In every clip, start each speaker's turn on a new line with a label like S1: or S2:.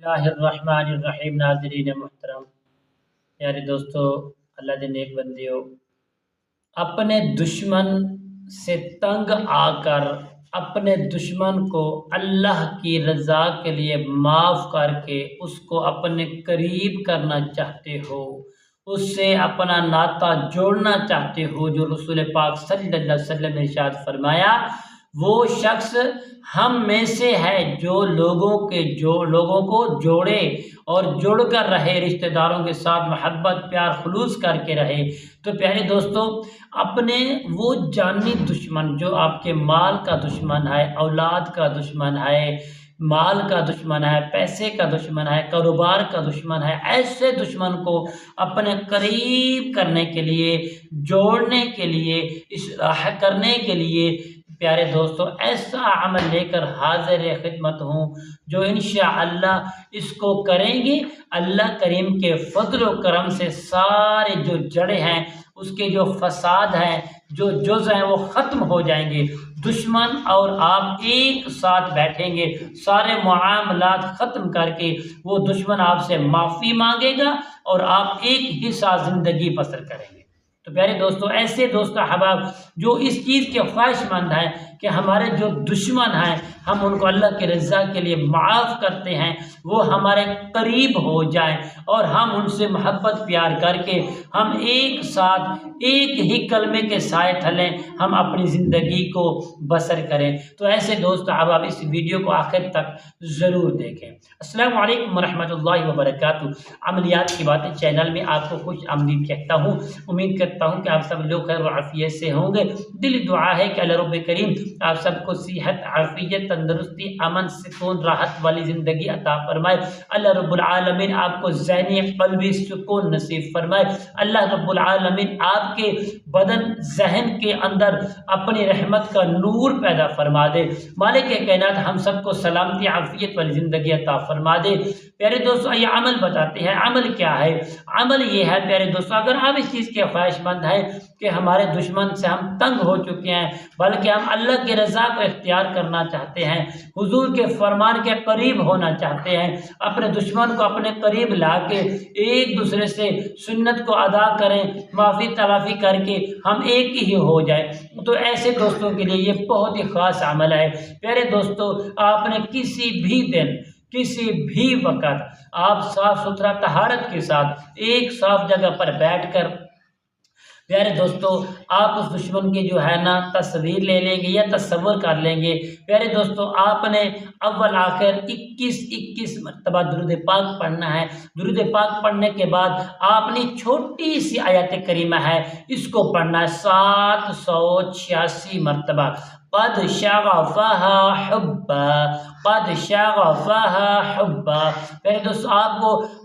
S1: बिस्मिल्लाहिर्रहमानिर्रहीम। नाज़रीन मोहतरम, प्यारे दोस्तों, अल्लाह के नेक बंदियों, अपने दुश्मन से तंग आकर अपने दुश्मन को अल्लाह की रज़ा के लिए माफ़ करके उसको अपने करीब करना चाहते हो, उससे अपना नाता जोड़ना चाहते हो, जो रसूल पाक सल्लल्लाहु अलैहि वसल्लम ने इरशाद फरमाया, वो शख्स हम में से है जो लोगों को जोड़े और जुड़कर रहे, रिश्तेदारों के साथ मोहब्बत प्यार खुलूस करके रहे। तो प्यारे दोस्तों, अपने वो जानी दुश्मन जो आपके माल का दुश्मन है, औलाद का दुश्मन है, माल का दुश्मन है, पैसे का दुश्मन है, कारोबार का दुश्मन है, ऐसे दुश्मन को अपने करीब करने के लिए, जोड़ने के लिए, इस्लाह करने के लिए प्यारे दोस्तों ऐसा अमल लेकर हाजिर खिदमत हूँ जो इंशाअल्लाह इसको करेंगे। अल्लाह करीम के फजल व करम से सारे जो जड़ें हैं, उसके जो फसाद हैं, जो जुज़ हैं, वो ख़त्म हो जाएंगे। दुश्मन और आप एक साथ बैठेंगे, सारे मुआमलात ख़त्म करके वो दुश्मन आपसे माफ़ी मांगेगा और आप एक ही साथ ज़िंदगी बसर करेंगे। तो प्यारे दोस्तों, ऐसे दोस्तों अहबाब जो इस चीज़ के ख्वाहिशमंद हैं कि हमारे जो दुश्मन हैं हम उनको अल्लाह की रज़ा के लिए माफ़ करते हैं, वो हमारे करीब हो जाए और हम उनसे मोहब्बत प्यार करके हम एक साथ एक ही कलमे के साए तले हम अपनी ज़िंदगी को बसर करें। तो ऐसे दोस्त आप इस वीडियो को आखिर तक ज़रूर देखें। अस्सलामु अलैकुम वरहमतुल्लाहि वबरकातुहू। अमलियात की बातें चैनल में आपको खुश आमदीद कहता हूँ। उम्मीद करता हूँ कि आप सब लोग खैर व आफियत से होंगे। दिल दुआ है कि अल्लाह रब्बुल करीम आप सबको सेहत, आफियत, तंदुरुस्ती, अमन, सुकून, राहत वाली ज़िंदगी अता फरमाए। अल्लाह रब्बुल आलमीन आपको ज़हनी क़ल्बी सुकून नसीब फरमाए। अल्लाह रब्बुल आलमीन आपके बदन ज़हन के अंदर अपनी रहमत का नूर पैदा फरमा दे। मालिक कायनात हम सबको सलामती, आफियत वाली ज़िंदगी अता फरमा दे। प्यारे दोस्तों, ये अमल बताते हैं। अमल क्या है? अमल ये है प्यारे दोस्तों, अगर आप इस चीज़ के ख्वाहिशमंद हैं कि हमारे दुश्मन से हम तंग हो चुके हैं, बल्कि हम अल्लाह की रज़ा को इख्तियार करना चाहते हैं, हुजूर के फरमान के करीब होना चाहते हैं, अपने दुश्मन को अपने करीब ला के एक दूसरे से सुन्नत को अदा करें, माफ़ी तलाफ़ी करके हम एक ही हो जाए, तो ऐसे दोस्तों के लिए ये बहुत ही ख़ास अमल है। प्यारे दोस्तों, आपने किसी भी दिन, किसी भी वक़्त आप साफ़ सुथरा तहारत के साथ एक साफ़ जगह पर बैठकर प्यारे दोस्तों आप उस दुश्मन की जो है ना तस्वीर ले लेंगे या तस्वर कर लेंगे। प्यारे दोस्तों, आपने अव्वल आखिर 21 मरतबा दुरूद पाक पढ़ना है। दुरूद पाक पढ़ने के बाद आपने छोटी सी आयत करीमा है, इसको पढ़ना है 786 मरतबा। क़द शग़फ़हा हुब्बा, क़द शग़फ़हा हुब्बा। प्यारे दोस्तों,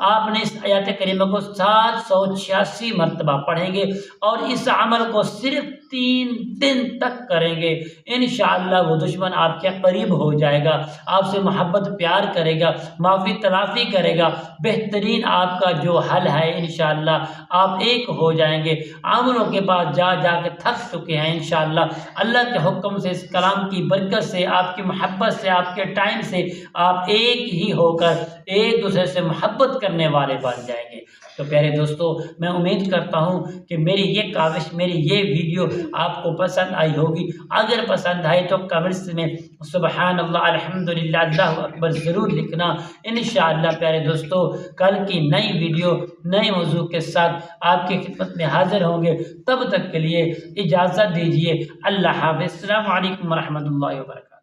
S1: आपने इस आयत करीमा को 786 मरतबा पढ़ेंगे और इस अमल को सिर्फ 3 दिन तक करेंगे। इंशाअल्लाह वो दुश्मन आपके करीब हो जाएगा, आपसे मोहब्बत प्यार करेगा, माफ़ी तलाफ़ी करेगा। बेहतरीन आपका जो हल है, इंशाअल्लाह आप एक हो जाएंगे। आमलों के पास जा के थक चुके हैं। इंशाअल्लाह अल्लाह के हुक्म से, इस कलाम की बरकत से, आपकी मोहब्बत से, आपके टाइम से आप एक ही होकर एक दूसरे से मोहब्बत करने वाले बन जाएंगे। तो प्यारे दोस्तों, मैं उम्मीद करता हूँ कि मेरी ये काविश, मेरी ये वीडियो आपको पसंद आई होगी। अगर पसंद आए तो कमेंट्स में सुबहान अल्लाह, अल्हम्दुलिल्लाह, अल्लाहु अकबर ज़रूर लिखना। इंशाअल्लाह प्यारे दोस्तों, कल की नई वीडियो नए मौजू के साथ आपकी खिदमत में हाजिर होंगे। तब तक के लिए इजाज़त दीजिए। अल्लाह हाफ़िज़। अस्सलामु अलैकुम वरहमतुल्लाहि वबरकातुहू।